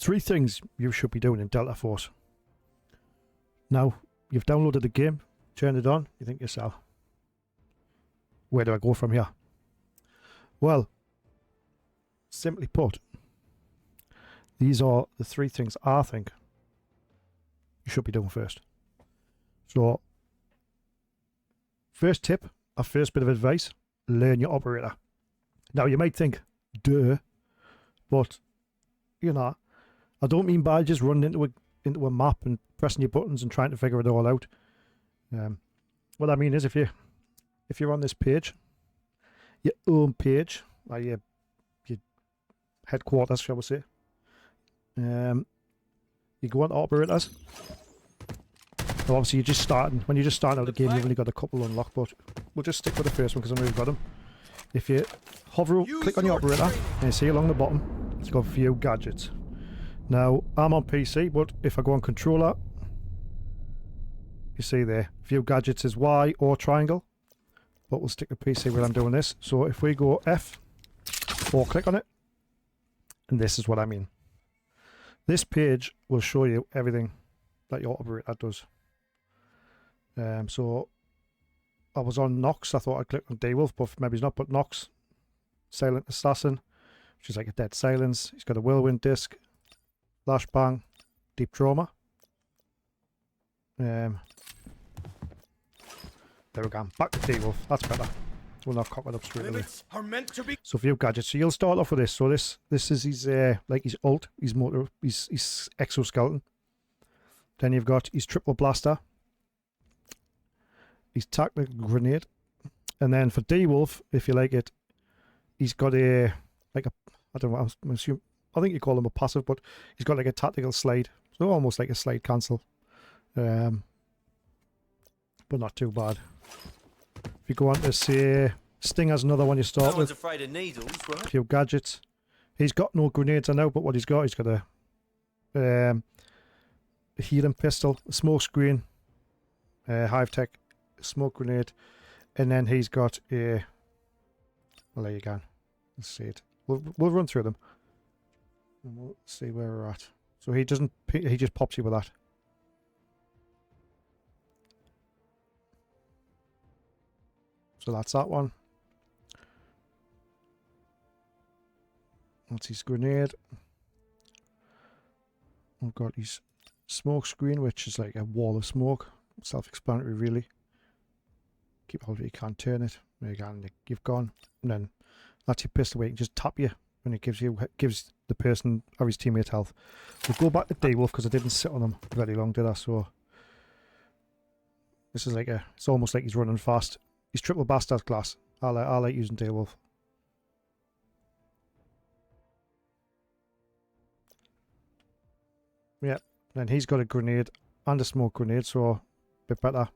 Three things you should be doing in Delta Force. Now, you've downloaded the game, turned it on, you think to yourself, where do I go from here? Well, simply put, these are the three things I think you should be doing first. So, first tip, our first bit of advice, learn your operator. Now, you might think, duh, but, you know, I don't mean by just running into a map and pressing your buttons and trying to figure it all out. What I mean is, if you're on this page, your own page, or your headquarters, shall we say, you go on to operators. Well, obviously, you're just starting. When you're just starting out the game, you've only got a couple unlocked, but we'll just stick with the first one because I know you've got them. If you hover, click on your operator, and you see along the bottom, it's got view gadgets. Now, I'm on PC, but if I go on controller, you see there, view gadgets is Y or triangle, but we'll stick to PC when I'm doing this. So if we go F, or click on it, and this is what I mean. This page will show you everything that your operator does. So I was on Nox. I thought I'd click on D-Wolf, but maybe he's not. But Nox, Silent Assassin, which is like a dead silence. He's got a whirlwind disc, flashbang, deep trauma. There we go. Back to D-Wolf. That's better. We'll not cock it up straight away. Are meant to be. So view gadgets. So you'll start off with this. So this is his like his ult, his motor, his exoskeleton. Then you've got his triple blaster, his tactical grenade, and then for D-Wolf, if you like it, he's got a like a I don't know. I think you call him a passive, but he's got like a tactical slide, so almost like a slide cancel, but not too bad. If you go on to say Stinger's another one you start No one's with. afraid of needles, right? A few gadgets. He's got no grenades I know, but what he's got a healing pistol, a smoke screen, hive tech, smoke grenade, and then he's got a. Well, there you go. Let's see it. We'll run through them, and we'll see where we're at. So he doesn't. He just pops you with that. So that's that one. That's his grenade. We've got his smoke screen, which is like a wall of smoke. Self-explanatory, really. Keep hold of it, you can't turn it. There you go, and you've gone. And then that's your pistol where you can just tap you when it gives the person or his teammate health. We'll go back to D-Wolf because I didn't sit on him very long, did I? So this is like it's almost like he's running fast. He's triple bastard class. I like using D-Wolf. Yep. Then he's got a grenade and a smoke grenade, so a bit better.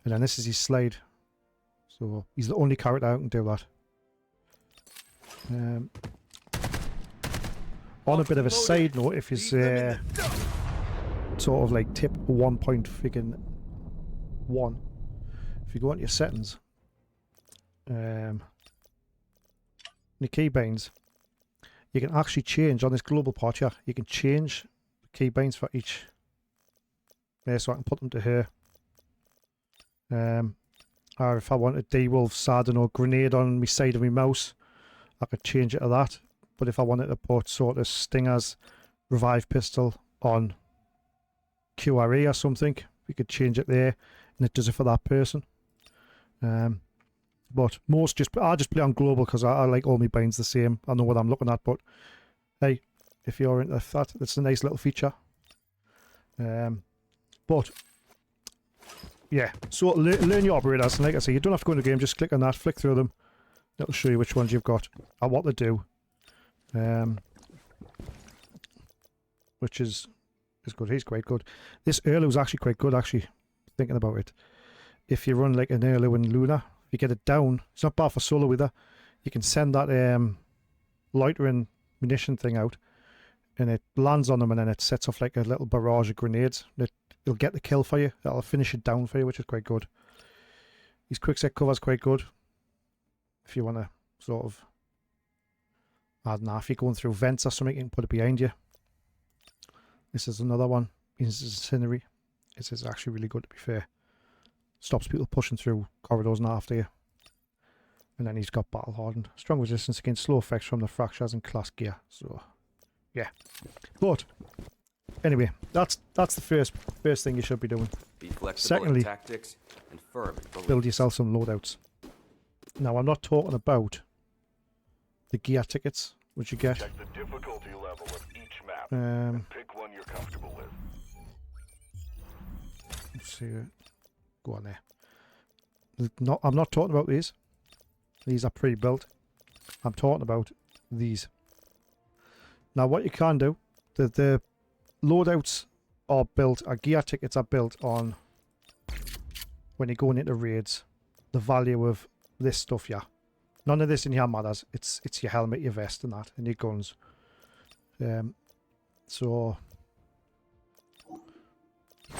And then this is his slide. So he's the only character who can do that. On a bit of a side note, if he's sort of like tip 1.1, if you go into your settings, your keybinds, you can actually change on this global part here. You can change the keybinds for each. Yeah, so I can put them to here. Or if I wanted D-Wolf's, I don't know, grenade on my side of my mouse, I could change it to that. But if I wanted to put sort of Stinger's revive pistol on QRE or something, we could change it there, and it does it for that person. But I just play on global because I like all my binds the same. I know what I'm looking at, but hey, if you're into that, it's a nice little feature. But yeah, so learn your operators, and like I say, you don't have to go into the game, just click on that, flick through them, it'll show you which ones you've got and what they do, which is good. He's quite good. This Erlu is actually quite good, actually, thinking about it. If you run like an Erlu in Luna, if you get it down, it's not bad for solo either. You can send that loitering munition thing out, and it lands on them, and then it sets off like a little barrage of grenades. It'll get the kill for you. That'll finish it down for you, which is quite good. His quick set cover's quite good. If you want to sort of, I don't know, if you're going through vents or something, you can put it behind you. This is another one. Incendiary. This is actually really good, to be fair. Stops people pushing through corridors and after you. And then he's got battle hardened. Strong resistance against slow effects from the fractures and class gear. So, yeah. But anyway, that's the first thing you should be doing. Be flexible Secondly, in tactics and firm in beliefs. Build yourself some loadouts. Now, I'm not talking about the gear tickets, which you get. Check the difficulty level of each map and pick one you're comfortable with. Let's see. Go on there. I'm not talking about these. These are pre-built. I'm talking about these. Now, what you can do, the loadouts are built, our gear tickets are built on, when you're going into raids, the value of this stuff here. None of this in here matters. It's your helmet, your vest and that, and your guns. So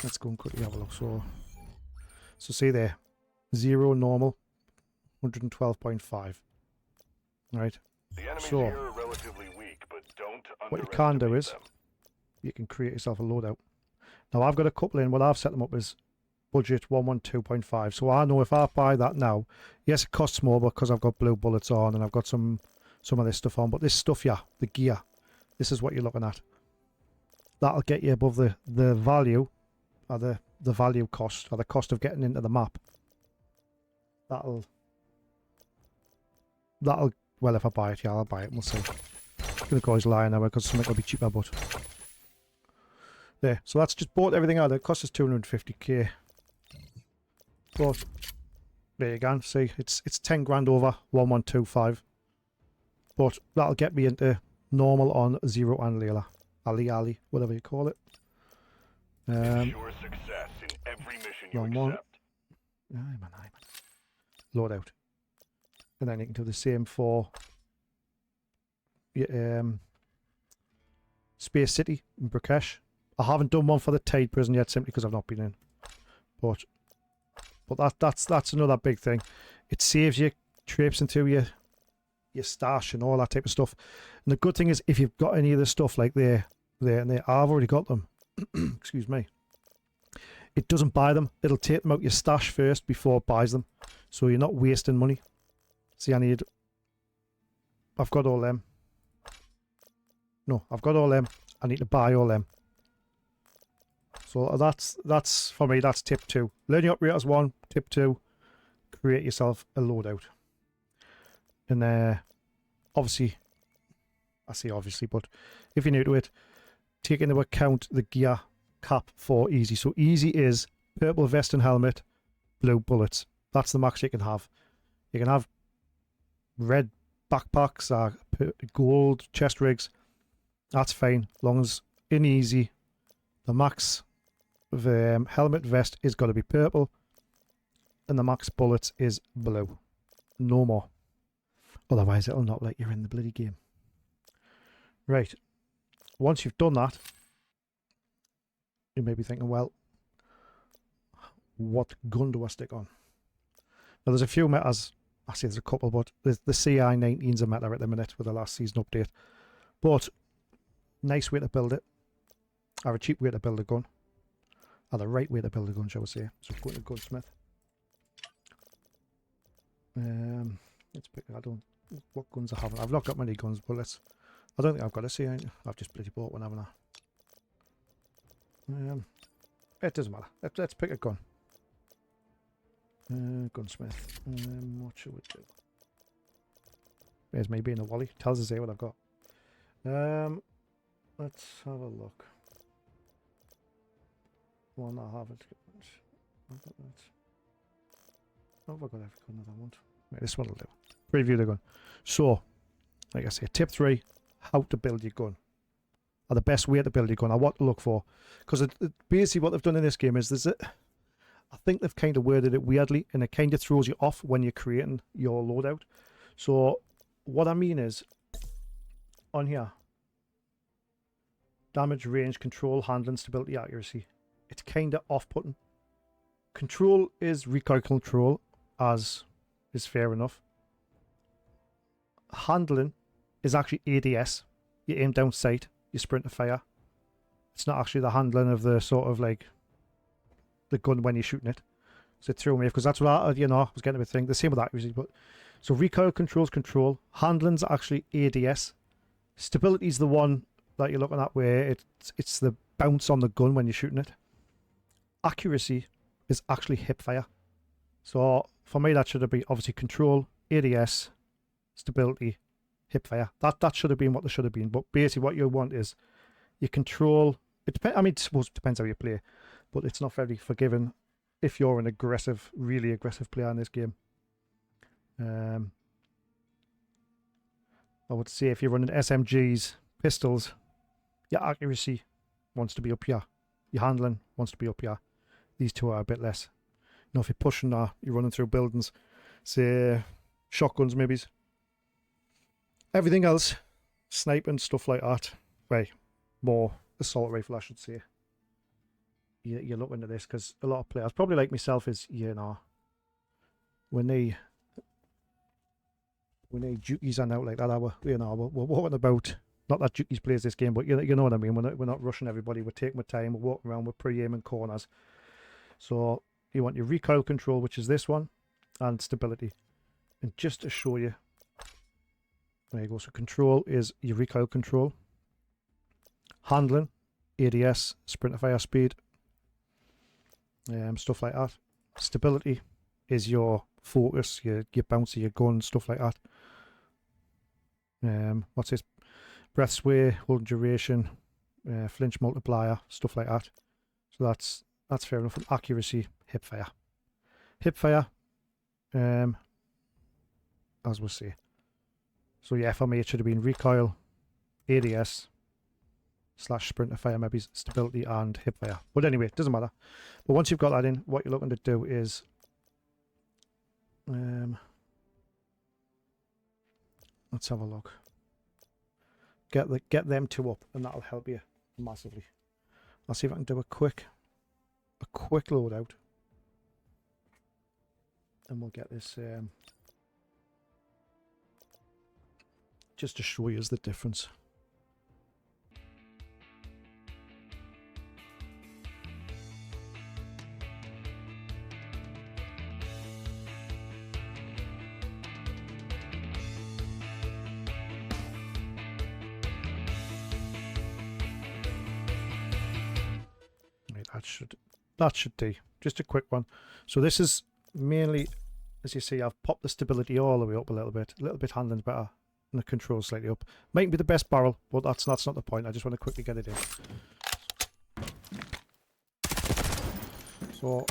let's go and quickly have a look. So see there, 0 normal, 112.5. Right. The enemies So here are relatively weak, but don't what you can do is them. you can create yourself a loadout. Now I've got a couple in. What I've set them up is budget 112.5. So I know if I buy that now, yes, it costs more because I've got blue bullets on and I've got some of this stuff on. But this stuff, yeah, the gear, this is what you're looking at. That'll get you above the value, or the value cost, or the cost of getting into the map. That'll well, if I buy it, yeah, I'll buy it. We'll see. I'm gonna go lying now because something will be cheaper, but there. So that's just bought everything out. It cost us 250k. But there you go. See, it's 10 grand over 1125. But that'll get me into normal on Zero and Layla. Ali, whatever you call it. Ensure success in every mission you accept. Aye, man. Loadout. And then you can do the same for Space City in Brikesh. I haven't done one for the Tide Prison yet, simply because I've not been in. But that's another big thing. It saves you trips into your stash and all that type of stuff. And the good thing is, if you've got any of the stuff like there, I've already got them. Excuse me. It doesn't buy them. It'll take them out your stash first before it buys them. So you're not wasting money. See, I've got all them. No, I've got all them. I need to buy all them. So that's for me, that's tip 2. Learn your operators 1, tip 2, create yourself a loadout. And obviously, I say obviously, but if you're new to it, take into account the gear cap for easy. So easy is purple vest and helmet, blue bullets. That's the max you can have. You can have red backpacks or gold chest rigs. That's fine, as long as in easy, the max of helmet vest is got to be purple, and the max bullets is blue. No more. Otherwise, it'll not let you in the bloody game. Right. Once you've done that, you may be thinking, well, what gun do I stick on? Now, there's a few metas. I say there's a couple, but the CI-19's a meta at the minute with the last season update. But nice way to build it. Or a cheap way to build a gun. Or the right way to build a gun, shall we say. So go to gunsmith. Let's pick. What guns I have. I've not got many guns, but I don't think I've got a CI. I've just bloody bought one, haven't I? It doesn't matter. Let's pick a gun. Gunsmith. What should we do? There's me being a wally. Tells us here what I've got. Let's have a look. One I haven't. I've got that. Oh, I've got every gun that I want. Right, this one will do. Preview the gun. So, like I say, tip 3: how to build your gun. Or the best way to build your gun, or what to look for. Because basically what they've done in this game is I think they've kind of worded it weirdly, and it kind of throws you off when you're creating your loadout. So what I mean is, on here, damage, range, control, handling, stability, accuracy. It's kind of off-putting. Control is recoil control, as is fair enough. Handling is actually ADS. You aim down sight, you sprint to fire. It's not actually the handling of the sort of like the gun when you're shooting it. So it threw me, because that's what I was getting a bit thing. The same with accuracy, but so recoil control's control, handling's actually ADS, stability's the one that you're looking at where it's the bounce on the gun when you're shooting it. Accuracy is actually hip fire. So for me, that should have been obviously control, ADS, stability, hip fire. That should have been what there should have been. But basically, what you want is your control. It depends. I mean, I suppose it depends how you play, but it's not very forgiving if you're an aggressive, really aggressive player in this game. I would say if you're running SMGs, pistols, your accuracy wants to be up here. Your handling wants to be up here. These two are a bit less. You know, if you're pushing, you're running through buildings, say shotguns, maybe. Everything else, sniping, stuff like that. Right, more assault rifle, I should say. You're looking at this because a lot of players, probably like myself, is when they duties are out like that, we're walking about. Not that duties plays this game, but you know what I mean. We're not rushing everybody. We're taking our time. We're walking around. We're pre-aiming corners. So you want your recoil control, which is this one, and stability. And just to show you, there you go. So control is your recoil control. Handling, ADS, sprint to fire speed, stuff like that. Stability is your focus, your bounce of your gun, stuff like that. What's this? Breath sway, hold duration, flinch multiplier, stuff like that. So that's fair enough. And accuracy, hip fire. Hip fire, as we say. So yeah, for me it should have been recoil, ADS, / sprint to fire, maybe stability and hip fire. But anyway, it doesn't matter. But once you've got that in, what you're looking to do is let's have a look. Get them two up, and that'll help you massively. I'll see if I can do a quick loadout, and we'll get this just to show you the difference. That should do. Just a quick one. So this is mainly, as you see, I've popped the stability all the way up a little bit. Handling's better, and the control slightly up. Might be the best barrel, but that's not the point. I just want to quickly get it in. So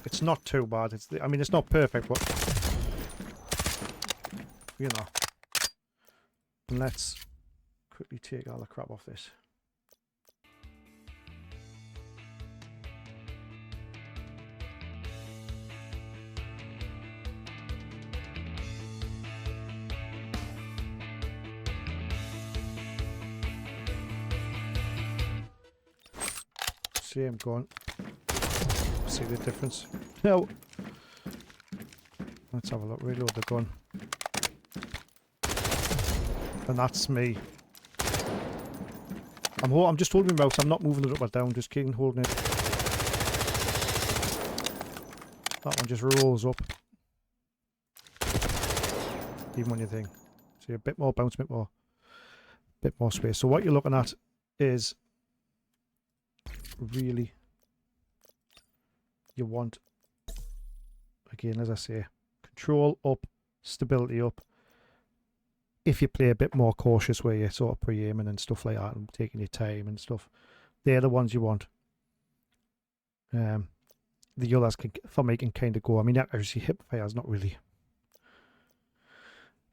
it's not too bad. I mean, it's not perfect, but you know. And let's quickly take all the crap off this. Same gun. See the difference? No. Let's have a look. Reload the gun. And that's me. I'm just holding my mouse. I'm not moving it up or down. Just keeping holding it. That one just rolls up. Even when you think. See a bit more bounce, bit more space. So what you're looking at is really, you want, again, as I say, control up, stability up. If you play a bit more cautious, where you're sort of pre-aiming and stuff like that and taking your time and stuff, they're the ones you want. The others can, for me, can kind of go. I mean, accuracy, hip fire is not really,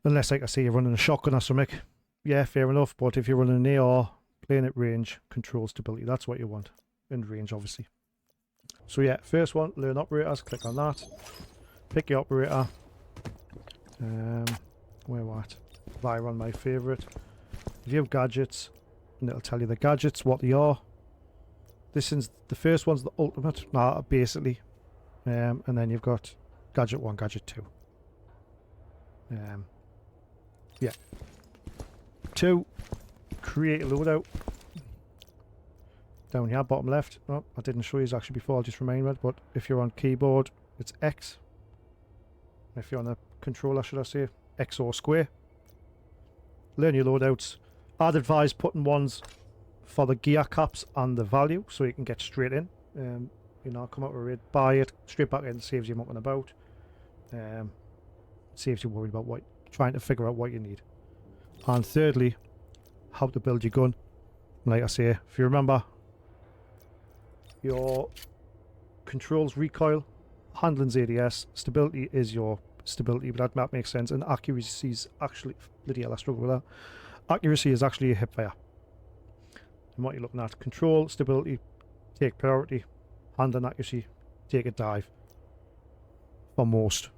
unless, like I say, you're running a shotgun or something. Yeah, fair enough. But if you're running an AR, playing at range, control, stability, that's what you want. In range, obviously. So yeah, first one, learn operators. Click on that. Pick your operator. Where what? Viron, my favourite. If you have gadgets, and it'll tell you the gadgets, what they are. This is the first one's the ultimate, basically. And then you've got gadget 1, gadget 2. Yeah. 2, create a loadout. down here, bottom left. Oh, I didn't show you actually before, I'll just remind you, but if you're on keyboard, it's X. If you're on the controller, should I say, X or square. Learn your loadouts. I'd advise putting ones for the gear caps and the value, so you can get straight in. You know, come out with a raid, buy it, straight back in, saves you mucking about. Saves you worried about trying to figure out what you need. And thirdly, how to build your gun. Like I say, if you remember, your controls recoil, handling's ADS, stability is your stability, but that makes sense, and accuracy is actually, bloody hell, I struggle with that. Accuracy is actually a hip fire. And what you're looking at, control, stability, take priority, handling accuracy, take a dive. For most.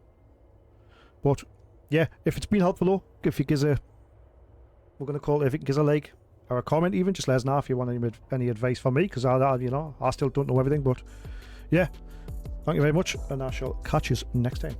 But yeah, if it's been helpful though, if you give a, we're going to call it, if you can give a like or a comment even, just let us know if you want any advice from me, because you know, I still don't know everything. But yeah, thank you very much, and I shall catch you next time.